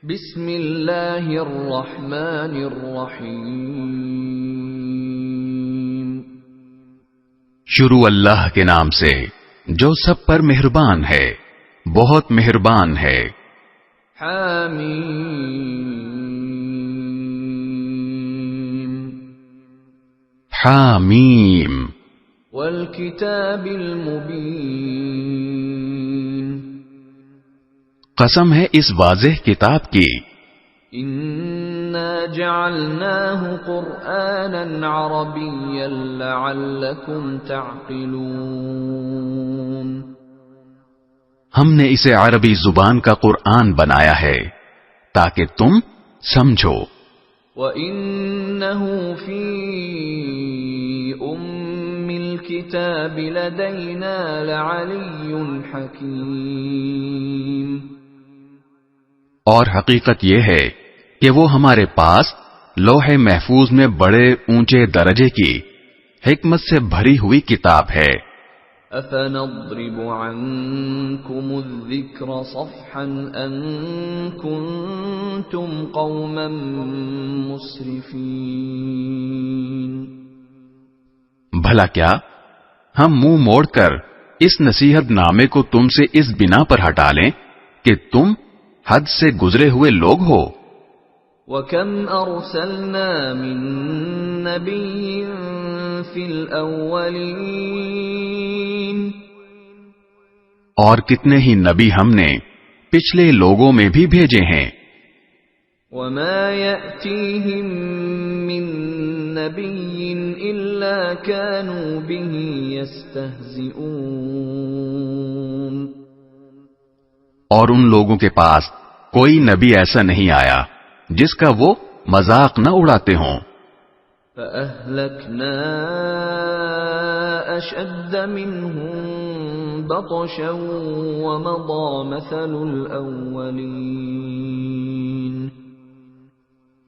بسم اللہ الرحمن الرحیم، شروع اللہ کے نام سے جو سب پر مہربان ہے، بہت مہربان ہے۔ حامیم حامیم والکتاب المبین، قسم ہے اس واضح کتاب کی۔ انا جعلناہ قرآنا عربیا لعلکم تعقلون، ہم نے اسے عربی زبان کا قرآن بنایا ہے تاکہ تم سمجھو۔ وَإِنَّهُ فِي أُمِّ الْكِتَابِ لَدَيْنَا لَعَلِيٌّ حَكِيمٌ، اور حقیقت یہ ہے کہ وہ ہمارے پاس لوح محفوظ میں بڑے اونچے درجے کی حکمت سے بھری ہوئی کتاب ہے۔ أَفَنَضْرِبُ عَنْكُمُ الذِّكْرَ صَفْحًا أَن كُنتُمْ قَوْمًا مُسْرِفِينَ، بھلا کیا ہم منہ موڑ کر اس نصیحت نامے کو تم سے اس بنا پر ہٹا لیں کہ تم حد سے گزرے ہوئے لوگ ہو۔ وَكَمْ أَرْسَلْنَا مِن نَّبِيٍّ فِي الْأَوَّلِينَ، اور کتنے ہی نبی ہم نے پچھلے لوگوں میں بھی بھیجے ہیں۔ وَمَا يَأْتِيهِم مِّن نَّبِيٍّ إِلَّا كَانُوا بِهِ يَسْتَهْزِئُونَ، اور ان لوگوں کے پاس کوئی نبی ایسا نہیں آیا جس کا وہ مذاق نہ اڑاتے ہوں۔ فَأَهْلَكْنَا أَشَدَّ مِنْهُمْ بَطْشًا وَمَضَى مَثَلُ الْأَوَّلِينَ،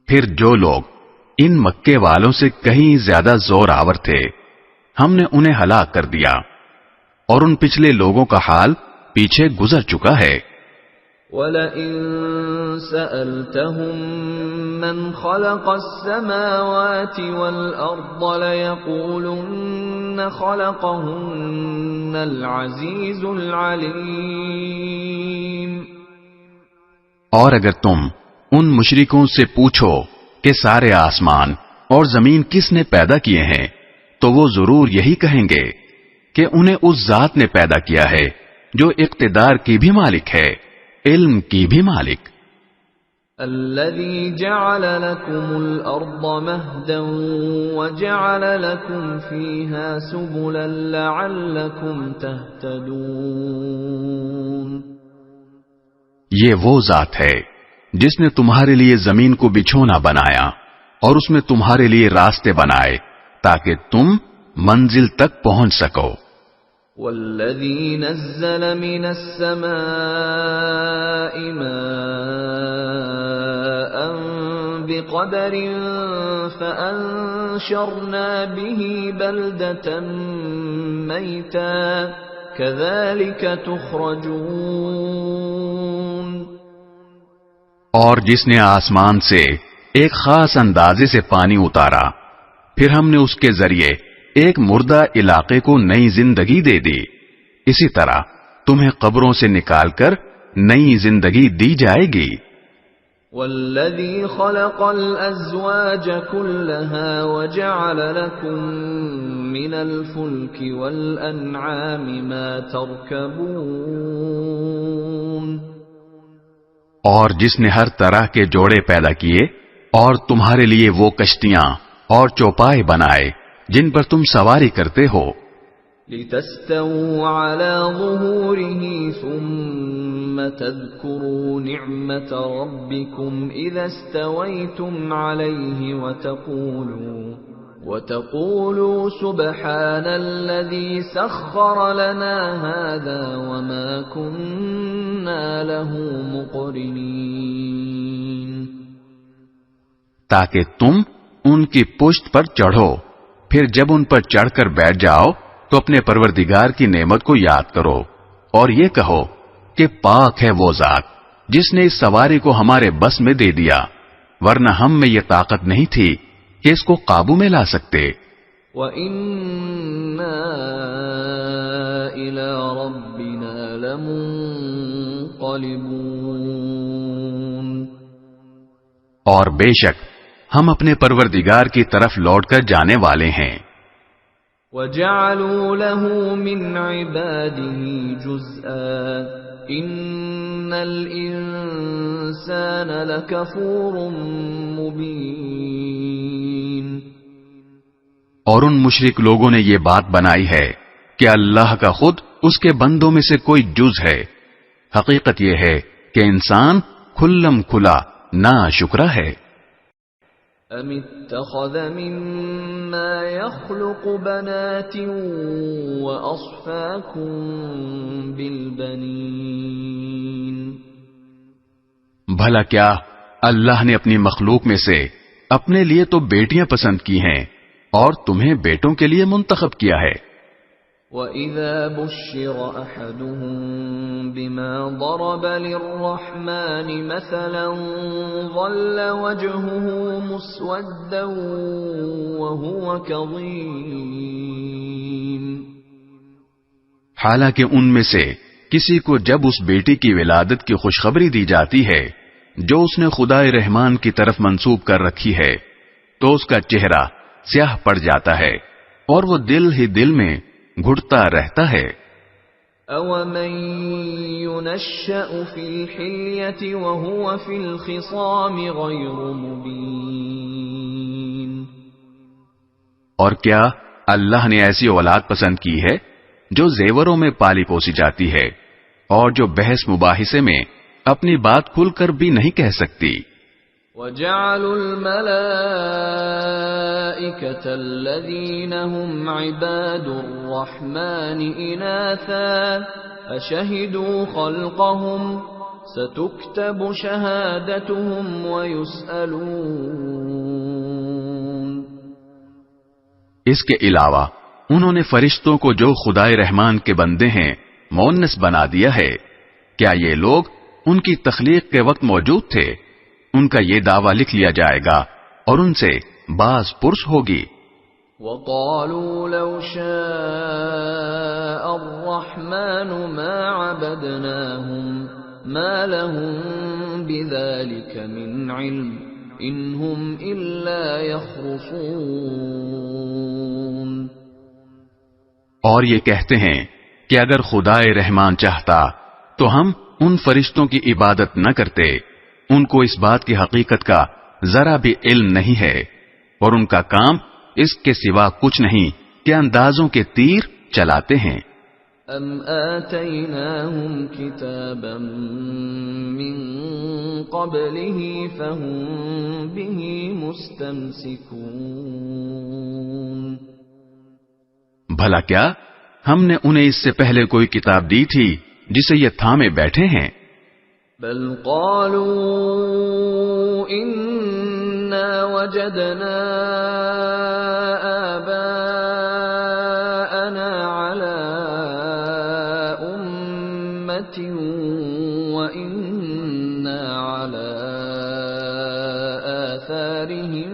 پھر جو لوگ ان مکے والوں سے کہیں زیادہ زور آور تھے ہم نے انہیں ہلاک کر دیا، اور ان پچھلے لوگوں کا حال پیچھے گزر چکا ہے۔ وَلَئِن سَأَلْتَهُم مَّنْ خَلَقَ السَّمَاوَاتِ وَالْأَرْضَ لَيَقُولُنَّ خَلَقَهُنَّ الْعَزِيزُ الْعَلِيمُ، اور اگر تم ان مشرکوں سے پوچھو کہ سارے آسمان اور زمین کس نے پیدا کیے ہیں تو وہ ضرور یہی کہیں گے کہ انہیں اس ذات نے پیدا کیا ہے جو اقتدار کی بھی مالک ہے، علم کی بھی مالک۔ الذي جعل لكم الأرض مهدا وجعل لكم فيها سبلا لعلكم تهتدون، یہ وہ ذات ہے جس نے تمہارے لیے زمین کو بچھونا بنایا اور اس میں تمہارے لیے راستے بنائے تاکہ تم منزل تک پہنچ سکو۔ والذي نزل من السماء ماء بقدر فأنشرنا به بلدة ميتا كذلك تخرجون، اور جس نے آسمان سے ایک خاص اندازے سے پانی اتارا پھر ہم نے اس کے ذریعے ایک مردہ علاقے کو نئی زندگی دے دی، اسی طرح تمہیں قبروں سے نکال کر نئی زندگی دی جائے گی۔ والذی خلق الازواج كلها وجعل لكم من الفلك والانعام ما تركبون، اور جس نے ہر طرح کے جوڑے پیدا کیے اور تمہارے لیے وہ کشتیاں اور چوپائے بنائے جن پر تم سواری کرتے ہو۔ لِتَسْتَوُوا عَلَى ظُهُورِهِ ثُمَّ تَذْكُرُوا نِعْمَةَ رَبِّكُمْ إِذَا اسْتَوَيْتُمْ عَلَيْهِ وَتَقُولُوا سُبْحَانَ الَّذِي سَخَّرَ لَنَا هَذَا وَمَا كُنَّا لَهُ مُقْرِنِينَ، تاکہ تم ان کی پشت پر چڑھو، پھر جب ان پر چڑھ کر بیٹھ جاؤ تو اپنے پروردگار کی نعمت کو یاد کرو اور یہ کہو کہ پاک ہے وہ ذات جس نے اس سواری کو ہمارے بس میں دے دیا، ورنہ ہم میں یہ طاقت نہیں تھی کہ اس کو قابو میں لا سکتے۔ وَإِنَّا إِلَى رَبِّنَا لَمُنقَلِبُونَ، اور بے شک ہم اپنے پروردگار کی طرف لوٹ کر جانے والے ہیں۔ وَجَعَلُوا لَهُ مِنْ عِبَادِهِ جُزْءًا إِنَّ الْإِنسَانَ لَكَفُورٌ مُبِينٌ۔ اور ان مشرک لوگوں نے یہ بات بنائی ہے کہ اللہ کا خود اس کے بندوں میں سے کوئی جز ہے۔ حقیقت یہ ہے کہ انسان کھلم کھلا ناشکرا ہے۔ أَمِ اتَّخَذَ مِمَّا يَخْلُقُ بَنَاتٍ وَأَصْفَاكُم بِالْبَنِينَ، بھلا کیا اللہ نے اپنی مخلوق میں سے اپنے لیے تو بیٹیاں پسند کی ہیں اور تمہیں بیٹوں کے لیے منتخب کیا ہے۔ وَإِذَا بُشِّرَ أَحَدُهُم بِمَا ضَرَبَ لِلرَّحْمَنِ مَثَلًا ظَلَّ وَجْهُهُ مُسْوَدًّا وَهُوَ كَظِيمٌ، حالانکہ ان میں سے کسی کو جب اس بیٹی کی ولادت کی خوشخبری دی جاتی ہے جو اس نے خدائے رحمان کی طرف منسوب کر رکھی ہے، تو اس کا چہرہ سیاہ پڑ جاتا ہے اور وہ دل ہی دل میں گھٹتا رہتا ہے۔ أَوَمَن يُنَشَّأُ فِي الْحِلْيَةِ وَهُوَ فِي الْخِصَامِ غَيْرُ مُبِينٍ، اور کیا اللہ نے ایسی اولاد پسند کی ہے جو زیوروں میں پالی پوسی جاتی ہے اور جو بحث مباحثے میں اپنی بات کھل کر بھی نہیں کہہ سکتی۔ وَجَعَلُوا الْمَلَائِكَةَ الَّذِينَ هُمْ عِبَادُ الرَّحْمَنِ إِنَاثًا أَشَهِدُوا خَلْقَهُمْ سَتُكْتَبُ شَهَادَتُهُمْ وَيُسْأَلُونَ۔ اس کے علاوہ انہوں نے فرشتوں کو جو خدائے رحمان کے بندے ہیں مؤنث بنا دیا ہے۔ کیا یہ لوگ ان کی تخلیق کے وقت موجود تھے؟ ان کا یہ دعویٰ لکھ لیا جائے گا اور ان سے باز پرس ہوگی۔ وَقَالُوا لَوْ شَاءَ الرَّحْمَنُ مَا عَبَدْنَاهُمْ مَا لَهُم بِذَلِكَ مِنْ عِلْمٍ إِنْ هُمْ إِلَّا يَخْرُصُونَ۔ اور یہ کہتے ہیں کہ اگر خدائے رحمان چاہتا تو ہم ان فرشتوں کی عبادت نہ کرتے، ان کو اس بات کی حقیقت کا ذرا بھی علم نہیں ہے اور ان کا کام اس کے سوا کچھ نہیں کہ اندازوں کے تیر چلاتے ہیں۔ أَمْ آتَيْنَاهُمْ كِتَابًا مِّن قَبْلِهِ فَهُمْ بِهِ مُسْتَمْسِكُونَ، بھلا کیا ہم نے انہیں اس سے پہلے کوئی کتاب دی تھی جسے یہ تھامے بیٹھے ہیں؟ بل قالوا إِنَّا وَجَدْنَا آبَاءَنَا عَلَى أُمَّةٍ وَإِنَّا عَلَى آثَارِهِم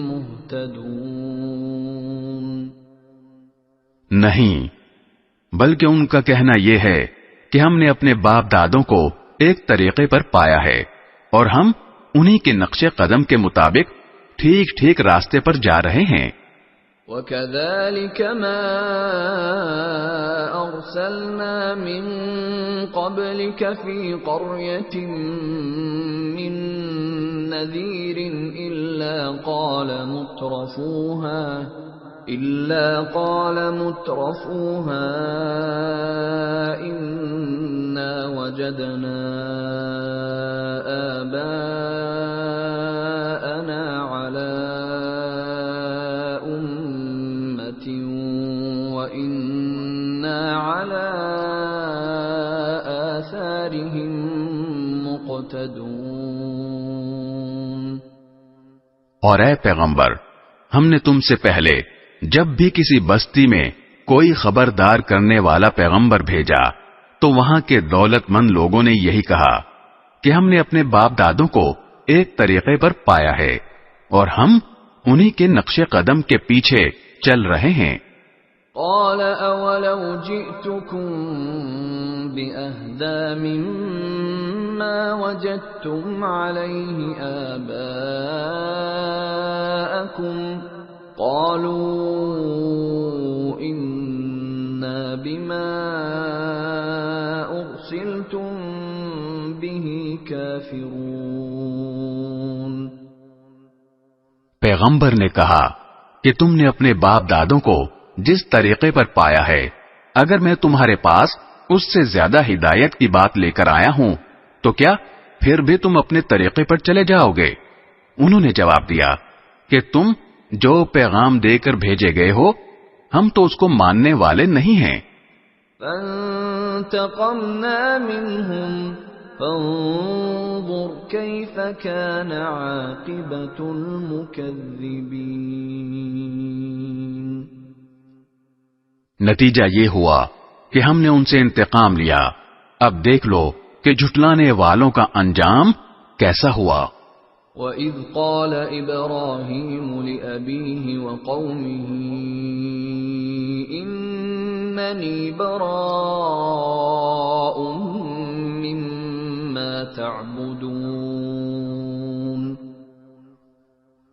مُهْتَدُونَ۔ نہیں، بلکہ ان کا کہنا یہ ہے کہ ہم نے اپنے باپ دادوں کو ایک طریقے پر پایا ہے اور ہم انہی کے نقش قدم کے مطابق ٹھیک ٹھیک راستے پر جا رہے ہیں۔ وَكَذَلِكَ مَا أَرْسَلْنَا مِن قَبْلِكَ فِي قَرْيَةٍ مِّن نَّذِيرٍ إِلَّا قَالَ مُتْرَفُوهَا إِنَّا وَجَدْنَا آبَاءَنَا عَلَى أُمَّةٍ وَإِنَّا عَلَى آثَارِهِم مُقْتَدُونَ۔ اور اے پیغمبر، ہم نے تم سے پہلے جب بھی کسی بستی میں کوئی خبردار کرنے والا پیغمبر بھیجا تو وہاں کے دولت مند لوگوں نے یہی کہا کہ ہم نے اپنے باپ دادوں کو ایک طریقے پر پایا ہے اور ہم انہی کے نقش قدم کے پیچھے چل رہے ہیں۔ قال اولو جئتكم بأهدى مما وجدتم عليه آباءكم قالوا إنا بما أرسلتم به كافرون۔ پیغمبر نے کہا کہ تم نے اپنے باپ دادوں کو جس طریقے پر پایا ہے، اگر میں تمہارے پاس اس سے زیادہ ہدایت کی بات لے کر آیا ہوں تو کیا پھر بھی تم اپنے طریقے پر چلے جاؤ گے؟ انہوں نے جواب دیا کہ تم جو پیغام دے کر بھیجے گئے ہو ہم تو اس کو ماننے والے نہیں ہیں۔ فانتقمنا منهم فانظر كيف كان عاقبة المكذبين۔ نتیجہ یہ ہوا کہ ہم نے ان سے انتقام لیا، اب دیکھ لو کہ جھٹلانے والوں کا انجام کیسا ہوا۔ وَإِذْ قَالَ إِبْرَاهِيمُ لِأَبِيهِ وَقَوْمِهِ إِنَّنِي بَرَاءٌ مِّمَّا تَعْبُدُونَ۔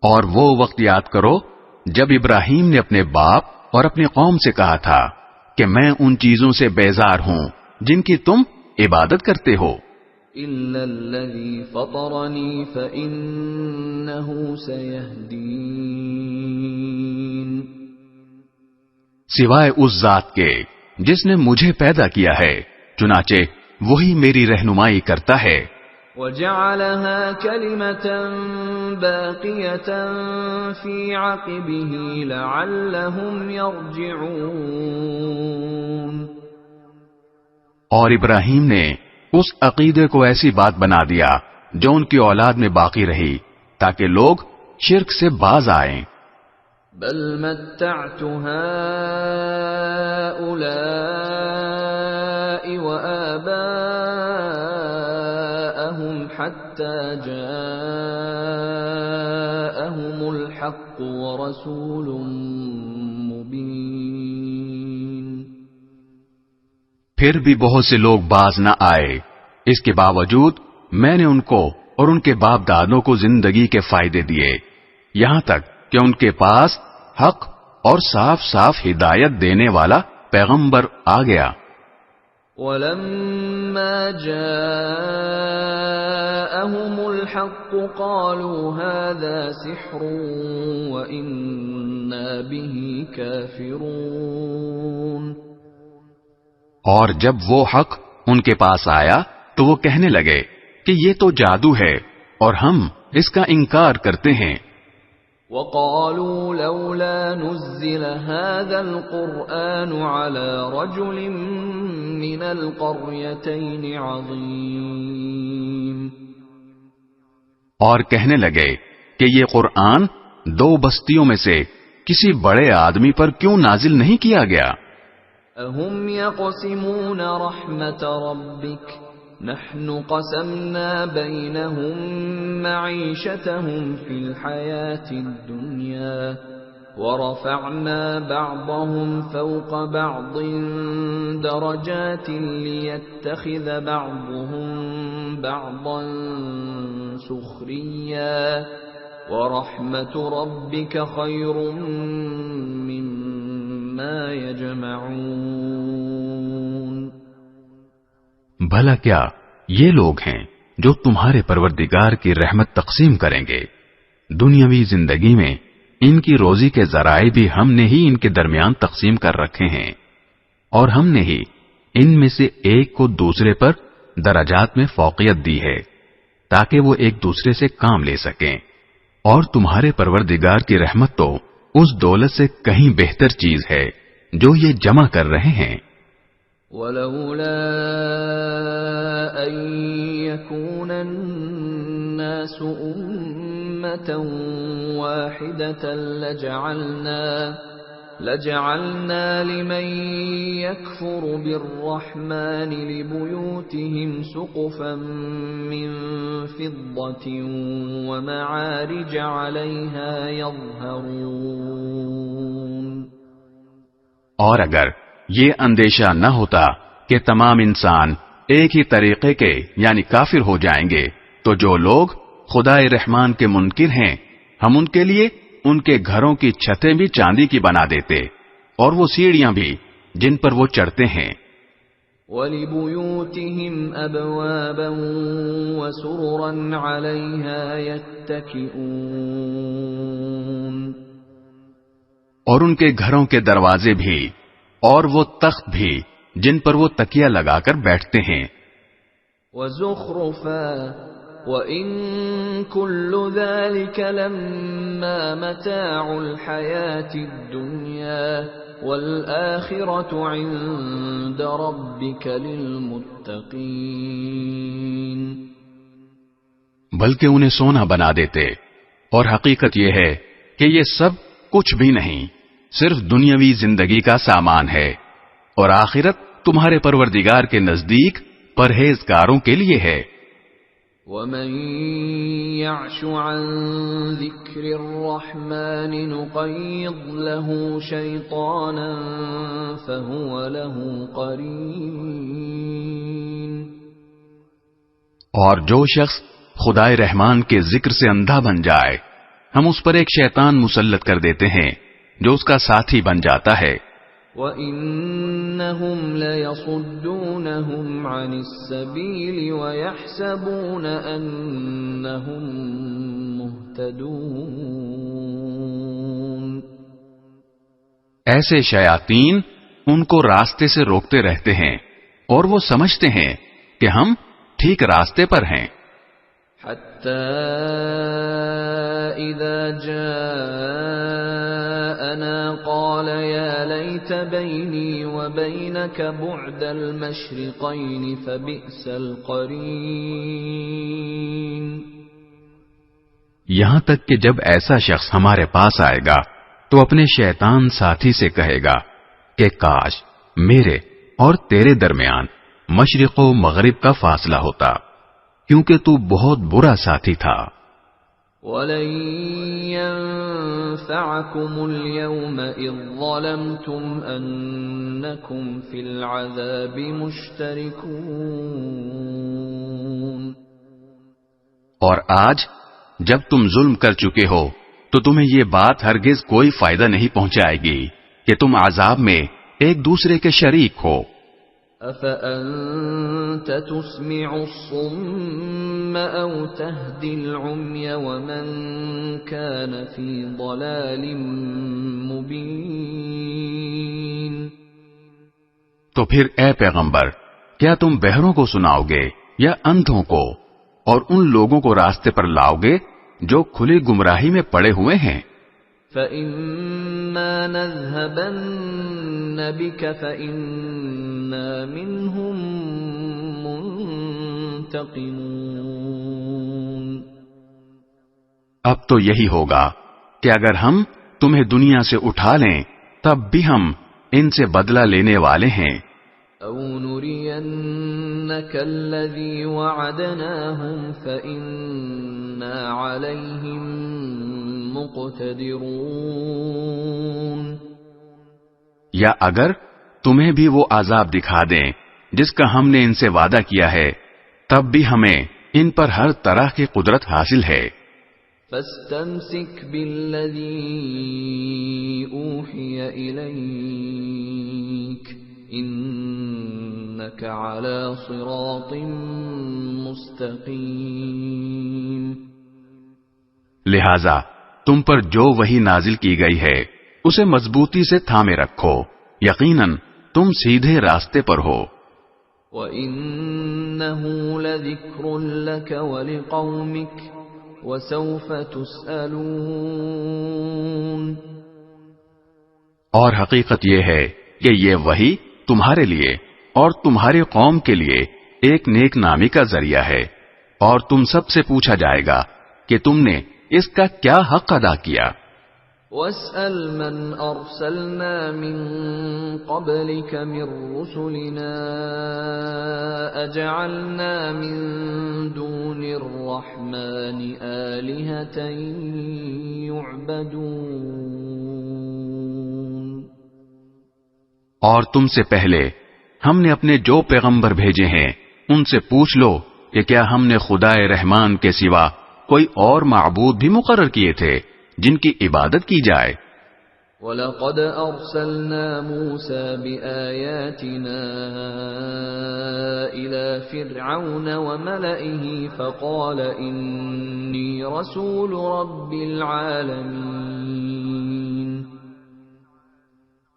اور وہ وقت یاد کرو جب ابراہیم نے اپنے باپ اور اپنی قوم سے کہا تھا کہ میں ان چیزوں سے بیزار ہوں جن کی تم عبادت کرتے ہو۔ إِلَّا الَّذِي فَطَرَنِي فَإِنَّهُ سَيَهْدِينِ۔ سوائے اس ذات کے جس نے مجھے پیدا کیا ہے، چنانچہ وہی میری رہنمائی کرتا ہے۔ وَجَعَلَهَا كَلِمَةً بَاقِيَةً فِي عَقِبِهِ لَعَلَّهُمْ يَرْجِعُونَ۔ اور ابراہیم نے اس عقیدے کو ایسی بات بنا دیا جو ان کی اولاد میں باقی رہی تاکہ لوگ شرک سے باز آئیں۔ بل متعت هؤلاء وآباءهم حتى جاءهم الحق ورسول مبين۔ پھر بھی بہت سے لوگ باز نہ آئے، اس کے باوجود میں نے ان کو اور ان کے باپ دادوں کو زندگی کے فائدے دیے، یہاں تک کہ ان کے پاس حق اور صاف صاف ہدایت دینے والا پیغمبر آ گیا۔ وَلَمَّا جَاءَهُمُ الْحَقُّ قَالُوا هَذَا سِحْرٌ وَإِنَّا بِهِ كَافِرُونَ۔ اور جب وہ حق ان کے پاس آیا تو وہ کہنے لگے کہ یہ تو جادو ہے اور ہم اس کا انکار کرتے ہیں۔ وَقَالُوا لَوْلَا نُزِّلَ هَذَا الْقُرْآنُ عَلَى رَجُلٍ مِّنَ الْقَرْيَتَيْنِ عَظِيمٍ۔ اور کہنے لگے کہ یہ قرآن دو بستیوں میں سے کسی بڑے آدمی پر کیوں نازل نہیں کیا گیا؟ اَهُمْ يَقْسِمُونَ رَحْمَةَ رَبِّكَ نَحْنُ قَسَمْنَا بَيْنَهُمْ مَعِيشَتَهُمْ فِي الْحَيَاةِ الدُّنْيَا وَرَفَعْنَا بَعْضَهُمْ فَوْقَ بَعْضٍ دَرَجَاتٍ لِيَتَّخِذَ بَعْضُهُمْ بَعْضًا سُخْرِيًّا وَرَحْمَةُ رَبِّكَ خَيْرٌ مِّمَّا يَجْمَعُونَ۔ بھلا کیا یہ لوگ ہیں جو تمہارے پروردگار کی رحمت تقسیم کریں گے؟ دنیاوی زندگی میں ان کی روزی کے ذرائع بھی ہم نے ہی ان کے درمیان تقسیم کر رکھے ہیں، اور ہم نے ہی ان میں سے ایک کو دوسرے پر درجات میں فوقیت دی ہے تاکہ وہ ایک دوسرے سے کام لے سکیں، اور تمہارے پروردگار کی رحمت تو اس دولت سے کہیں بہتر چیز ہے جو یہ جمع کر رہے ہیں۔ وَلَوْلَا أَن يَكُونَ النَّاسُ أُمَّةً وَاحِدَةً لَجَعَلْنَا لِمَن يَكْفُرُ بِالرَّحْمَنِ لِبُيُوتِهِمْ سُقُفًا مِّن فِضَّةٍ وَمَعَارِجَ عَلَيْهَا يَظْهَرُونَ۔ اور اگر یہ اندیشہ نہ ہوتا کہ تمام انسان ایک ہی طریقے کے یعنی کافر ہو جائیں گے تو جو لوگ خدائے رحمان کے منکر ہیں ہم ان کے لیے ان کے گھروں کی چھتیں بھی چاندی کی بنا دیتے اور وہ سیڑھیاں بھی جن پر وہ چڑھتے ہیں۔ وَلِبُيُوتِهِمْ أَبْوَابًا وَسُرُرًا عَلَيْهَا يَتَّكِئُونَ، اور ان کے گھروں کے دروازے بھی اور وہ تخت بھی جن پر وہ تکیہ لگا کر بیٹھتے ہیں۔ وَزُخْرُفًا وَإِن كُلُّ ذَلِكَ لَمَّا مَتَاعُ الْحَيَاةِ الدُّنْيَا وَالْآخِرَةُ عِندَ رَبِّكَ لِلْمُتَّقِينَ۔ بلکہ انہیں سونا بنا دیتے، اور حقیقت یہ ہے کہ یہ سب کچھ بھی نہیں، صرف دنیاوی زندگی کا سامان ہے، اور آخرت تمہارے پروردگار کے نزدیک پرہیزگاروں کے لیے ہے۔ وَمَن يَعْشُ عَن ذِكْرِ الرَّحْمَنِ نُقَيِّضْ لَهُ شَيْطَانًا فَهُوَ لَهُ قَرِينٌ۔ اور جو شخص خدائے رحمان کے ذکر سے اندھا بن جائے ہم اس پر ایک شیطان مسلط کر دیتے ہیں جو اس کا ساتھی بن جاتا ہے۔ وَإِنَّهُمْ لَيَصُدُّونَهُمْ عَنِ السَّبِيلِ وَيَحْسَبُونَ أَنَّهُمْ مُهْتَدُونَ۔ ایسے شیاطین ان کو راستے سے روکتے رہتے ہیں اور وہ سمجھتے ہیں کہ ہم ٹھیک راستے پر ہیں۔ حَتَّى إِذَا جَاءَنَا قَالَ يَا لَيْتَ بَيْنِي وَبَيْنَكَ بُعْدَ الْمَشْرِقَيْنِ فَبِئْسَ الْقَرِينُ۔ یہاں تک کہ جب ایسا شخص ہمارے پاس آئے گا تو اپنے شیطان ساتھی سے کہے گا کہ کاش میرے اور تیرے درمیان مشرق و مغرب کا فاصلہ ہوتا، کیونکہ تو بہت برا ساتھی تھا۔ وَلَن يَنفَعَكُمُ الْيَوْمَ إِذ ظَّلَمْتُمْ أَنَّكُمْ فِي الْعَذَابِ مُشْتَرِكُونَ۔ اور آج جب تم ظلم کر چکے ہو تو تمہیں یہ بات ہرگز کوئی فائدہ نہیں پہنچائے گی کہ تم عذاب میں ایک دوسرے کے شریک ہو۔ أَفَأَنْتَ تُسْمِعُ الصُّمَّ أَوْ تَهْدِي الْعُمْيَ وَمَنْ كَانَ فِي ضَلَالٍ مُبِينٍ۔ تو پھر اے پیغمبر کیا تم بہروں کو سناؤ گے یا اندھوں کو، اور ان لوگوں کو راستے پر لاؤ گے جو کھلی گمراہی میں پڑے ہوئے ہیں؟ فَإِمَّا نَذْهَبَنَّ بِكَ فَإِنَّا مِنْهُمْ مُنْتَقِمُونَ۔ اب تو یہی ہوگا کہ اگر ہم تمہیں دنیا سے اٹھا لیں تب بھی ہم ان سے بدلہ لینے والے ہیں۔ أَوْ نُرِيَنَّكَ الَّذِي وَعَدْنَاهُمْ فَإِنَّا عَلَيْهِمْ مُقْتَدِرُونَ۔ یا اگر تمہیں بھی وہ عذاب دکھا دیں جس کا ہم نے ان سے وعدہ کیا ہے تب بھی ہمیں ان پر ہر طرح کی قدرت حاصل ہے۔ فَاسْتَمْسِكْ بِالَّذِي أُوحِيَ إِلَيْكَ إِنَّكَ عَلَى صِرَاطٍ مُسْتَقِيمٍ۔ لہذا تم پر جو وحی نازل کی گئی ہے اسے مضبوطی سے تھامے رکھو، یقیناً تم سیدھے راستے پر ہو۔ وَإِنَّهُ لَذِكْرٌ لَكَ وَلِقَوْمِكَ وَسَوْفَ تُسْأَلُونَ۔ اور حقیقت یہ ہے کہ یہ وحی تمہارے لیے اور تمہاری قوم کے لیے ایک نیک نامی کا ذریعہ ہے، اور تم سب سے پوچھا جائے گا کہ تم نے اس کا کیا حق ادا کیا۔ وَاسْأَلْ مَنْ أَرْسَلْنَا مِنْ قَبْلِكَ مِنْ رُسُلِنَا أَجَعَلْنَا مِنْ دُونِ الرَّحْمَنِ آلِهَةً يُعْبَدُونَ۔ اور تم سے پہلے ہم نے اپنے جو پیغمبر بھیجے ہیں ان سے پوچھ لو کہ کیا ہم نے خدائے رحمان کے سوا کوئی اور معبود بھی مقرر کیے تھے جن کی عبادت کی جائے۔ وَلَقَدْ أَرْسَلْنَا مُوسَى بِآيَاتِنَا إِلَى فِرْعَوْنَ وَمَلَئِهِ فَقَالَ إِنِّي رَسُولُ رَبِّ الْعَالَمِينَ۔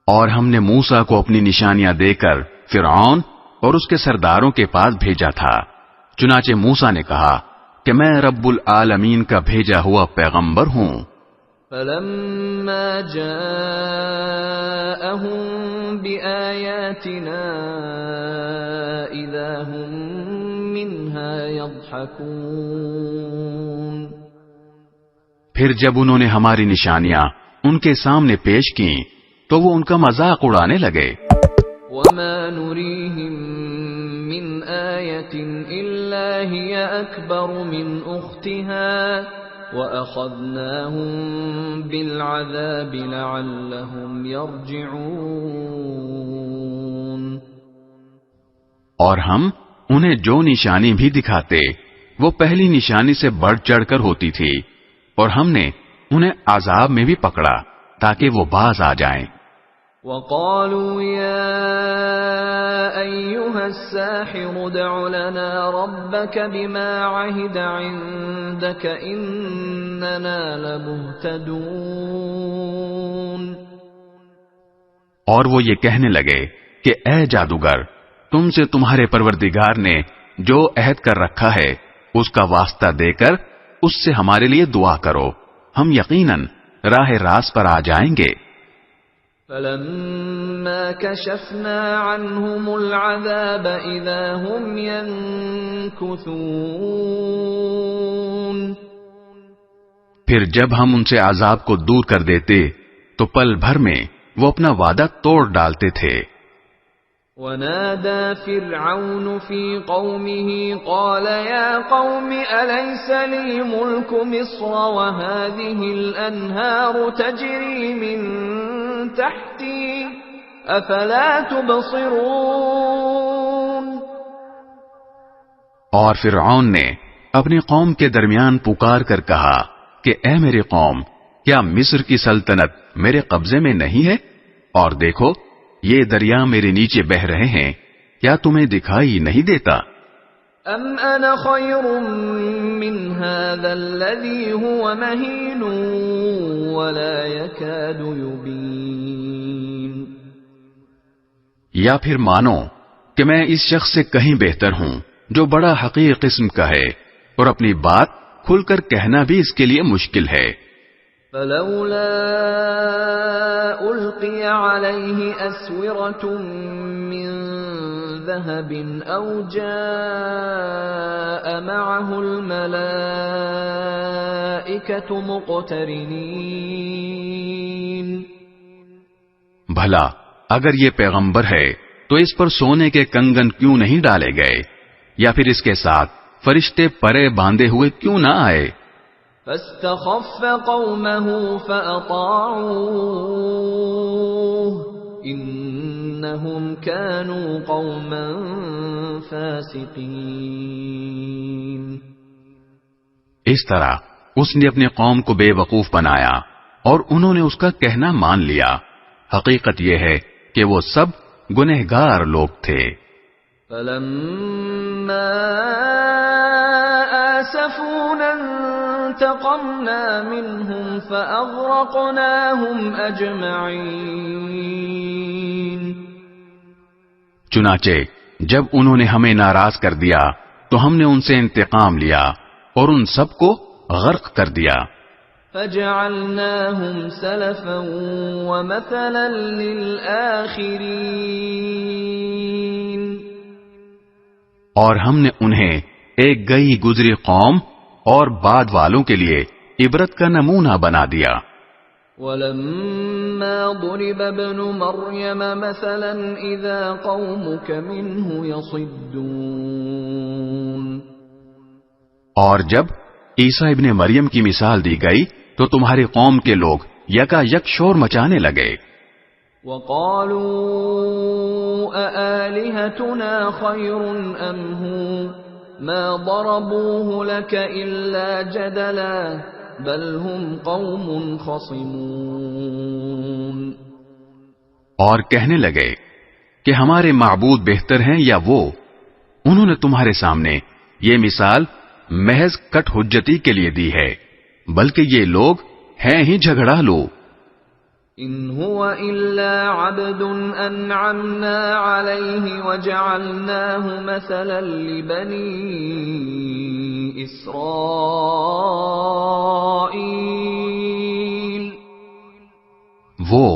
اور ہم نے موسیٰ کو اپنی نشانیاں دے کر فرعون اور اس کے سرداروں کے پاس بھیجا تھا، چنانچہ موسیٰ نے کہا کہ میں رب العالمین کا بھیجا ہوا پیغمبر ہوں۔ فَلَمَّا جَاءَهُم بِآيَاتِنَا إِذَا هُم مِّنْهَا يَضْحَكُونَ۔ پھر جب انہوں نے ہماری نشانیاں ان کے سامنے پیش کیں تو وہ ان کا مذاق اڑانے لگے۔ وَمَا نُرِيهِم مِّنْ آيَةٍ إِلَّا هِيَ أَكْبَرُ مِنْ أُخْتِهَا وَأَخَذْنَاهُمْ بِالْعَذَابِ لَعَلَّهُمْ يَرْجِعُونَ۔ اور ہم انہیں جو نشانی بھی دکھاتے وہ پہلی نشانی سے بڑھ چڑھ کر ہوتی تھی، اور ہم نے انہیں عذاب میں بھی پکڑا تاکہ وہ باز آ جائیں۔ وَقَالُوا يَا أَيُّهَا السَّاحِرُ ادْعُ لَنَا رَبَّكَ بِمَا عَهِدَ عِندَكَ إِنَّنَا لَمُهْتَدُونَ۔ اور وہ یہ کہنے لگے کہ اے جادوگر، تم سے تمہارے پروردگار نے جو عہد کر رکھا ہے اس کا واسطہ دے کر اس سے ہمارے لیے دعا کرو، ہم یقیناً راہ راست پر آ جائیں گے۔ فَلَمَّا كَشَفْنَا عَنْهُمُ الْعَذَابَ إِذَا هُمْ يَنكُثُونَ۔ پھر جب ہم ان سے عذاب کو دور کر دیتے تو پل بھر میں وہ اپنا وعدہ توڑ ڈالتے تھے۔ وَنَادَى فِرْعَوْنُ فِي قَوْمِهِ قَالَ يَا قَوْمِ أَلَيْسَ لِي مُلْكُ مِصْرَ وَهَٰذِهِ الْأَنْهَارُ تَجْرِي مِن تَحْتِي أَفَلَا تُبْصِرُونَ۔ اور فرعون نے اپنی قوم کے درمیان پکار کر کہا کہ اے میری قوم، کیا مصر کی سلطنت میرے قبضے میں نہیں ہے؟ اور دیکھو یہ دریا میرے نیچے بہہ رہے ہیں، کیا تمہیں دکھائی نہیں دیتا؟ ام انا خیر من هذا الذي هو مهین ولا يكاد يبین۔ یا پھر مانو کہ میں اس شخص سے کہیں بہتر ہوں جو بڑا حقیر قسم کا ہے اور اپنی بات کھل کر کہنا بھی اس کے لیے مشکل ہے۔ فلولا القي عليه اسورة من ذهب او جاء معه الملائكة مقترنين۔ بھلا اگر یہ پیغمبر ہے تو اس پر سونے کے کنگن کیوں نہیں ڈالے گئے، یا پھر اس کے ساتھ فرشتے پرے باندھے ہوئے کیوں نہ آئے؟ فاستخف قومه فأطاعوه إنهم كانوا قوما فاسقين۔ اس طرح اس نے اپنی قوم کو بے وقوف بنایا اور انہوں نے اس کا کہنا مان لیا۔ حقیقت یہ ہے کہ وہ سب گنہگار لوگ تھے۔ فلما آسفونا انتقمنا منهم فأغرقناهم أجمعين۔ چنانچہ جب انہوں نے ہمیں ناراض کر دیا تو ہم نے ان سے انتقام لیا اور ان سب کو غرق کر دیا۔ فجعلناهم سلفا ومثلا للآخرين۔ اور ہم نے انہیں ایک گئی گزری قوم اور بعد والوں کے لیے عبرت کا نمونہ بنا دیا۔ وَلَمَّا ضُرِبَ ابْنُ مَرْيَمَ مَثَلًا إِذَا قَوْمُكَ مِنْهُ يَصِدُّونَ اور جب عیسیٰ ابن مریم کی مثال دی گئی تو تمہاری قوم کے لوگ یکا یک شور مچانے لگے. وَقَالُوا أَآلِهَتُنَا خَيْرٌ أَمْ هُوَ مَا ضَرَبُوهُ لَكَ إِلَّا جَدَلًا بَلْ هُمْ قَوْمٌ خَصِمُونَ اور کہنے لگے کہ ہمارے معبود بہتر ہیں یا وہ. انہوں نے تمہارے سامنے یہ مثال محض کٹ حجتی کے لیے دی ہے، بلکہ یہ لوگ ہیں ہی جھگڑالو. ان هو الا عبد انعمنا عليه وجعلناه مثلا لبني اسرائيل. وہ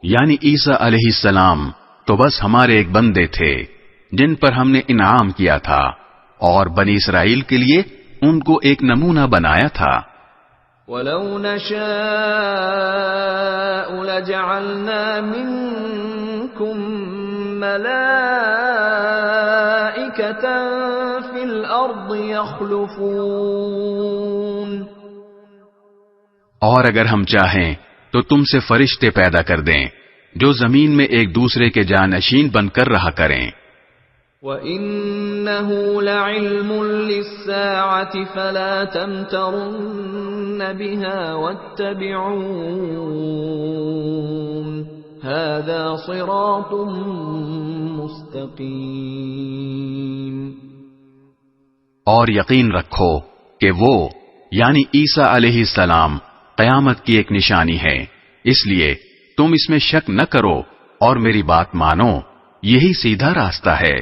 یعنی عیسیٰ علیہ السلام تو بس ہمارے ایک بندے تھے جن پر ہم نے انعام کیا تھا، اور بنی اسرائیل کے لیے ان کو ایک نمونہ بنایا تھا. وَلَوْ نَشَاءُ لَجَعَلْنَا مِنكُم مَّلَائِكَةً فِي الْأَرْضِ يَخْلُفُونَ اور اگر ہم چاہیں تو تم سے فرشتے پیدا کر دیں جو زمین میں ایک دوسرے کے جانشین بن کر رہا کریں. وَإِنَّهُ لَعِلْمٌ لِلسَّاعَةِ فَلَا تَمْتَرُنَّ بِهَا وَاتَّبِعُونِ هَذَا صِرَاطٌ مُسْتَقِيمٌ. اور یقین رکھو کہ وہ یعنی عیسیٰ علیہ السلام قیامت کی ایک نشانی ہے، اس لیے تم اس میں شک نہ کرو اور میری بات مانو، یہی سیدھا راستہ ہے.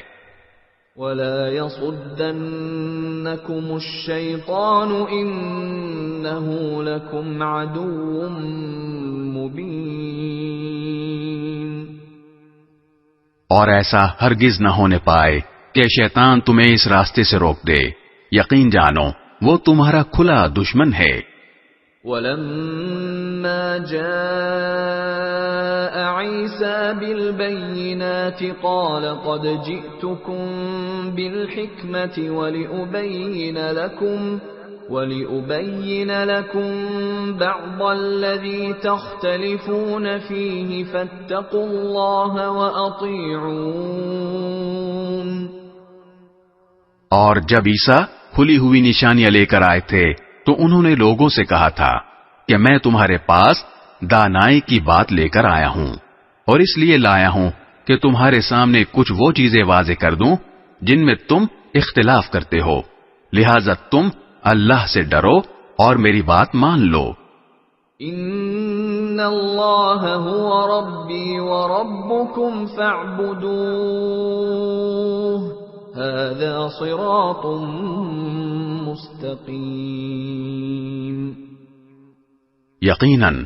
وَلَا يَصُدَّنَّكُمُ الشَّيْطَانُ إِنَّهُ لَكُمْ عَدُوٌّ مُبِينٌ. اور ایسا ہرگز نہ ہونے پائے کہ شیطان تمہیں اس راستے سے روک دے. یقین جانو وہ تمہارا کھلا دشمن ہے. وَلَمَّا جَاءَ عِيسَى بِالْبَيِّنَاتِ قَالَ قَدْ جِئْتُكُمْ بِالْحِكْمَةِ وَلِأُبَيِّنَ لَكُمْ بَعْضَ الَّذِي تَخْتَلِفُونَ فِيهِ فَاتَّقُوا اللَّهَ وَأَطِيعُونِ. اور جب عیسیٰ کھلی ہوئی نشانیاں لے کر آئے تھے تو انہوں نے لوگوں سے کہا تھا کہ میں تمہارے پاس دانائی کی بات لے کر آیا ہوں، اور اس لیے لایا ہوں کہ تمہارے سامنے کچھ وہ چیزیں واضح کر دوں جن میں تم اختلاف کرتے ہو، لہذا تم اللہ سے ڈرو اور میری بات مان لو. ان اللہ هو ربی وربکم فاعبدوه هذا صراط مستقیم. یقیناً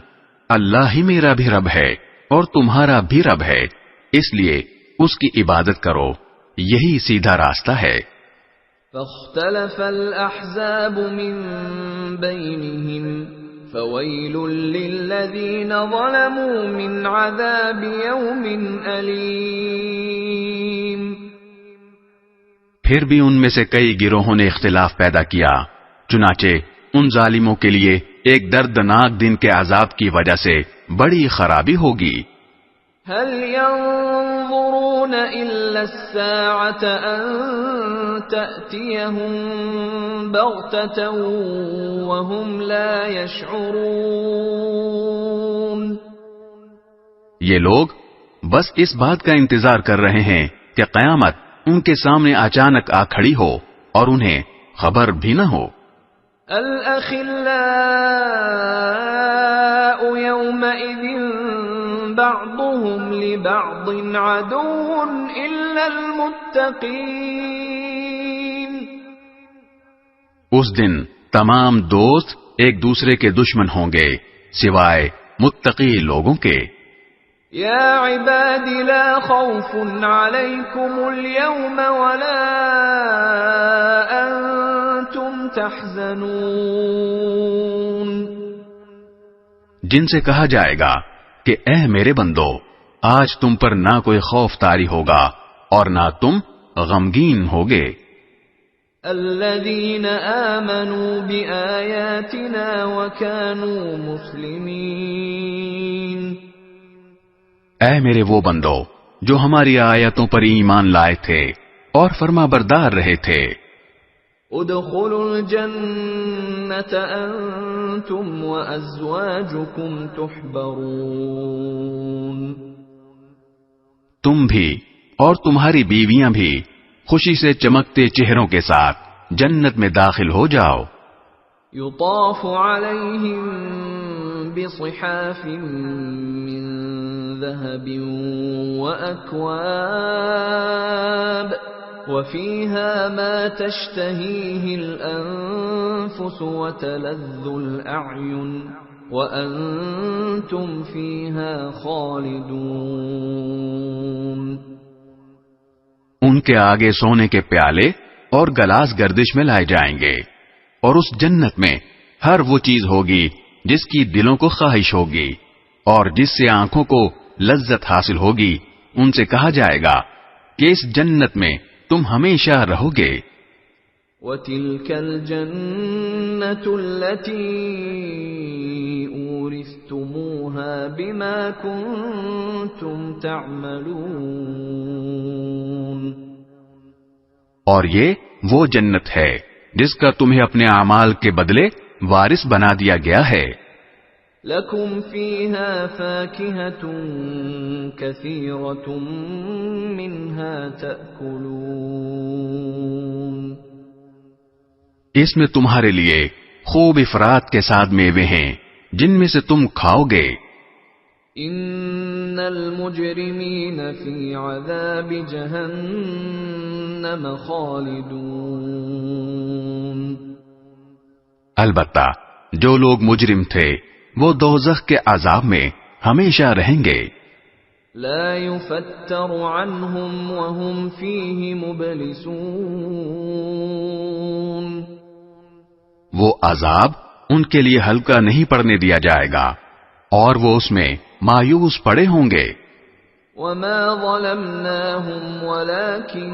اللہ ہی میرا بھی رب ہے اور تمہارا بھی رب ہے، اس لیے اس کی عبادت کرو، یہی سیدھا راستہ ہے. فاختلف الأحزاب من بينهم فويل للذين ظلموا من عذاب يوم أليم. پھر بھی ان میں سے کئی گروہوں نے اختلاف پیدا کیا، چنانچہ ان ظالموں کے لیے ایک دردناک دن کے عذاب کی وجہ سے بڑی خرابی ہوگی. هل ينظرون إلا الساعة أن تأتيهم بغتة وهم لا يشعرون. یہ لوگ بس اس بات کا انتظار کر رہے ہیں کہ قیامت ان کے سامنے اچانک آ کھڑی ہو اور انہیں خبر بھی نہ ہو. الأخلاء يومئذ بعضهم لبعض عدو إلا المتقين. اس دن تمام دوست ایک دوسرے کے دشمن ہوں گے سوائے متقی لوگوں کے. یا عباد لا خوف علیکم اليوم ولا انتم تحزنون. جن سے کہا جائے گا کہ اے میرے بندو، آج تم پر نہ کوئی خوف طاری ہوگا اور نہ تم غمگین ہوگے۔ الذين آمنوا بآياتنا وكانوا مسلمين، اے میرے وہ بندو جو ہماری آیتوں پر ایمان لائے تھے اور فرما بردار رہے تھے۔ ادخلوا الجنة انتم وازواجكم تحبرون، تم بھی اور تمہاری بیویاں بھی خوشی سے چمکتے چہروں کے ساتھ جنت میں داخل ہو جاؤ۔ يطاف عليهم بصحاف من ذهب وأكواب وفيها ما تشتهيه الأنفس وتلذ الأعين وأنتم فيها خالدون۔ ان کے آگے سونے کے پیالے اور گلاس گردش میں لائے جائیں گے، اور اس جنت میں ہر وہ چیز ہوگی جس کی دلوں کو خواہش ہوگی اور جس سے آنکھوں کو لذت حاصل ہوگی۔ ان سے کہا جائے گا کہ اس جنت میں تم ہمیشہ رہو گے۔ وَتِلْكَ الْجَنَّةُ الَّتِي أُورِثْتُمُوهَا بِمَا كُنتُمْ تَعْمَلُونَ، اور یہ وہ جنت ہے جس کا تمہیں اپنے اعمال کے بدلے وارث بنا دیا گیا ہے۔ لَكُمْ فِيهَا فَاكِهَةٌ كَثِيرَةٌ مِّنْهَا تَأْكُلُونَ، اس میں تمہارے لیے خوب افراد کے ساتھ میوے ہیں جن میں سے تم کھاؤ گے۔ ان المجرمین فی عذاب جہنم خالدون، البتہ جو لوگ مجرم تھے وہ دوزخ کے عذاب میں ہمیشہ رہیں گے۔ لا يفتر عنهم وهم فيه مبلسون، وہ عذاب ان کے لیے ہلکا نہیں پڑنے دیا جائے گا اور وہ اس میں مایوس پڑے ہوں گے۔ وما ظلمناهم ولكن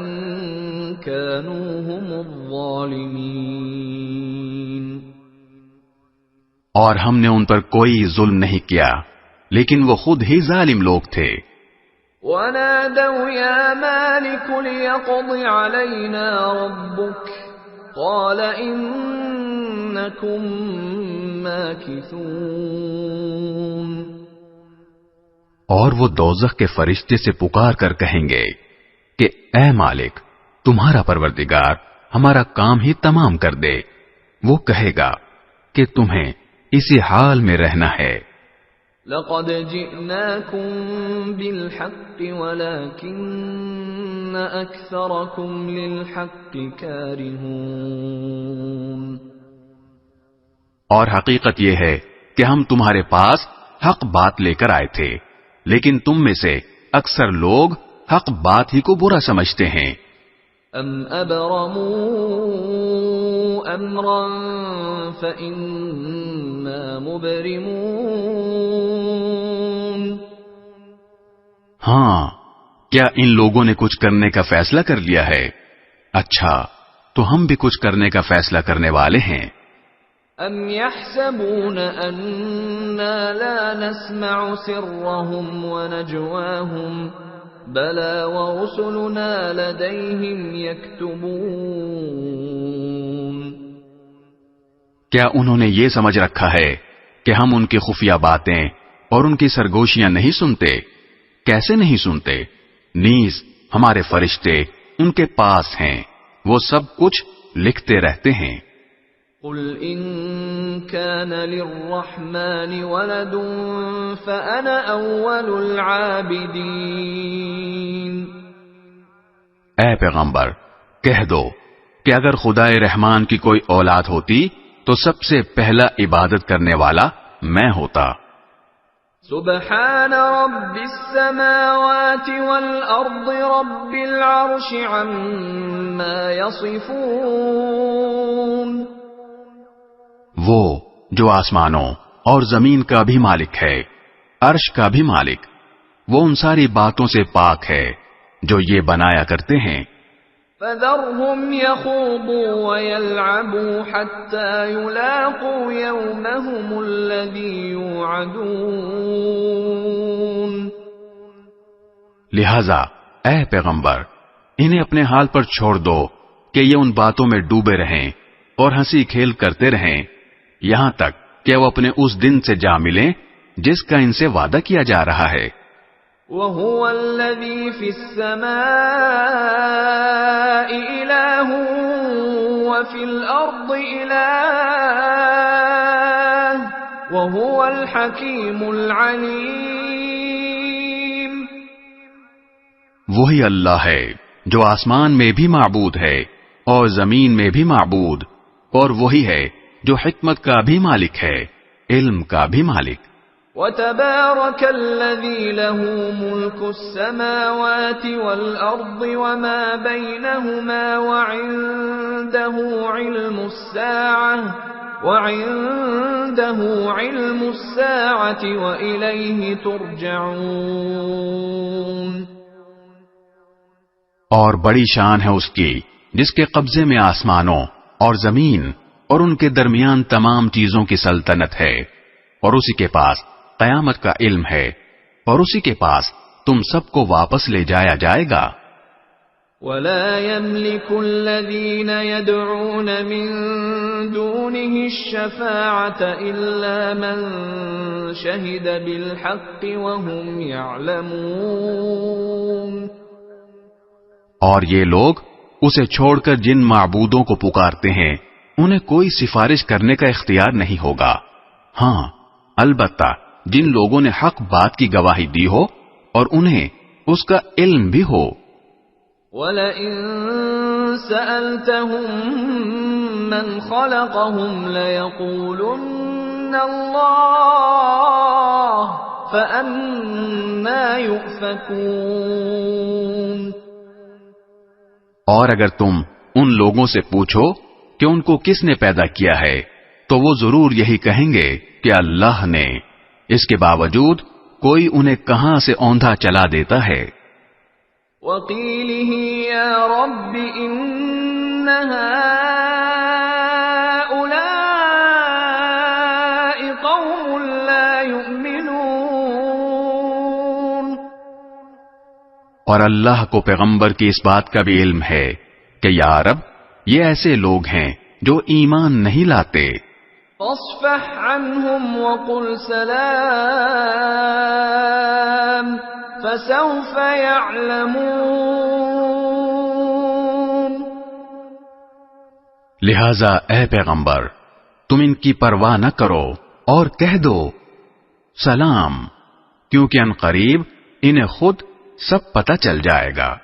كانوا هم الظالمين، اور ہم نے ان پر کوئی ظلم نہیں کیا لیکن وہ خود ہی ظالم لوگ تھے۔ ونادوا يا مالك ليقض علينا ربك قال إنكم ماكثون، اور وہ دوزخ کے فرشتے سے پکار کر کہیں گے کہ اے مالک، تمہارا پروردگار ہمارا کام ہی تمام کر دے۔ وہ کہے گا کہ تمہیں اسی حال میں رہنا ہے۔ لقد جئناكم بالحق ولكن أكثركم للحق كارهون، اور حقیقت یہ ہے کہ ہم تمہارے پاس حق بات لے کر آئے تھے لیکن تم میں سے اکثر لوگ حق بات ہی کو برا سمجھتے ہیں۔ ام ابرموا امرا فإنا مبرمون، ہاں، کیا ان لوگوں نے کچھ کرنے کا فیصلہ کر لیا ہے؟ اچھا، تو ہم بھی کچھ کرنے کا فیصلہ کرنے والے ہیں۔ ام يحسبون أنا لا نسمع سرهم ونجواهم بلى ورسلنا لديهم يكتبون، کیا انہوں نے یہ سمجھ رکھا ہے کہ ہم ان کی خفیہ باتیں اور ان کی سرگوشیاں نہیں سنتے؟ کیسے نہیں سنتے؟ نیز ہمارے فرشتے ان کے پاس ہیں، وہ سب کچھ لکھتے رہتے ہیں۔ قل ان كان للرحمن ولد فأنا أول العابدين، اے پیغمبر کہہ دو کہ اگر خدا رحمان کی کوئی اولاد ہوتی تو سب سے پہلا عبادت کرنے والا میں ہوتا۔ سبحان رب السماوات والأرض رب العرش عما يصفون، وہ جو آسمانوں اور زمین کا بھی مالک ہے، عرش کا بھی مالک، وہ ان ساری باتوں سے پاک ہے جو یہ بنایا کرتے ہیں۔ فَذَرْهُمْ يَخُوضُوا وَيَلْعَبُوا حَتَّى يُلَاقُوا يَوْمَهُمُ الَّذِي يُوعَدُونَ۔ لہذا اے پیغمبر، انہیں اپنے حال پر چھوڑ دو کہ یہ ان باتوں میں ڈوبے رہیں اور ہنسی کھیل کرتے رہیں یہاں تک کہ وہ اپنے اس دن سے جا ملیں جس کا ان سے وعدہ کیا جا رہا ہے۔ وَهُوَ الَّذِي فِي السَّمَاءِ إِلَٰهٌ وَفِي الْأَرْضِ إِلَٰهٌ وَهُوَ الْحَكِيمُ الْعَلِيمُ۔ وہی اللہ ہے جو آسمان میں بھی معبود ہے اور زمین میں بھی معبود، اور وہی ہے جو حکمت کا بھی مالک ہے، علم کا بھی مالک۔ وَتَبَارَكَ الَّذِي لَهُ مُلْكُ السَّمَاوَاتِ وَالْأَرْضِ وَمَا بَيْنَهُمَا وَعِندَهُ عِلْمُ السَّاعَةِ وَإِلَيْهِ تُرْجَعُونَ۔ اور بڑی شان ہے اس کی جس کے قبضے میں آسمانوں اور زمین اور ان کے درمیان تمام چیزوں کی سلطنت ہے، اور اسی کے پاس قیامت کا علم ہے، اور اسی کے پاس تم سب کو واپس لے جایا جائے گا۔ وَلَا يَمْلِكُ الَّذِينَ يَدْعُونَ مِن دُونِهِ الشَّفَاعَةَ إِلَّا مَن شَهِدَ بِالْحَقِّ وَهُمْ يَعْلَمُونَ۔ اور یہ لوگ اسے چھوڑ کر جن معبودوں کو پکارتے ہیں انہیں کوئی سفارش کرنے کا اختیار نہیں ہوگا، ہاں البتہ جن لوگوں نے حق بات کی گواہی دی ہو اور انہیں اس کا علم بھی ہو۔ وَلَئِن سَأَلْتَهُم مَّنْ خَلَقَهُمْ لَيَقُولُنَّ اللَّهُ فَأَنَّىٰ يُؤْفَكُونَ۔ اور اگر تم ان لوگوں سے پوچھو کہ ان کو کس نے پیدا کیا ہے تو وہ ضرور یہی کہیں گے کہ اللہ نے، اس کے باوجود کوئی انہیں کہاں سے اوندھا چلا دیتا ہے۔ وَقِيلِهِ يَا رَبِّ إِنَّ هَٰؤُلَاءِ قَوْمٌ لَّا يُؤْمِنُونَ۔ اور اللہ کو پیغمبر کی اس بات کا بھی علم ہے کہ یا رب یہ ایسے لوگ ہیں جو ایمان نہیں لاتے۔ فَاصْفَحْ عَنْهُمْ وَقُلْ سَلَامٌ فَسَوْفَ يَعْلَمُونَ۔ لہذا اے پیغمبر تم ان کی پرواہ نہ کرو اور کہہ دو سلام، کیونکہ ان قریب انہیں خود سب پتہ چل جائے گا۔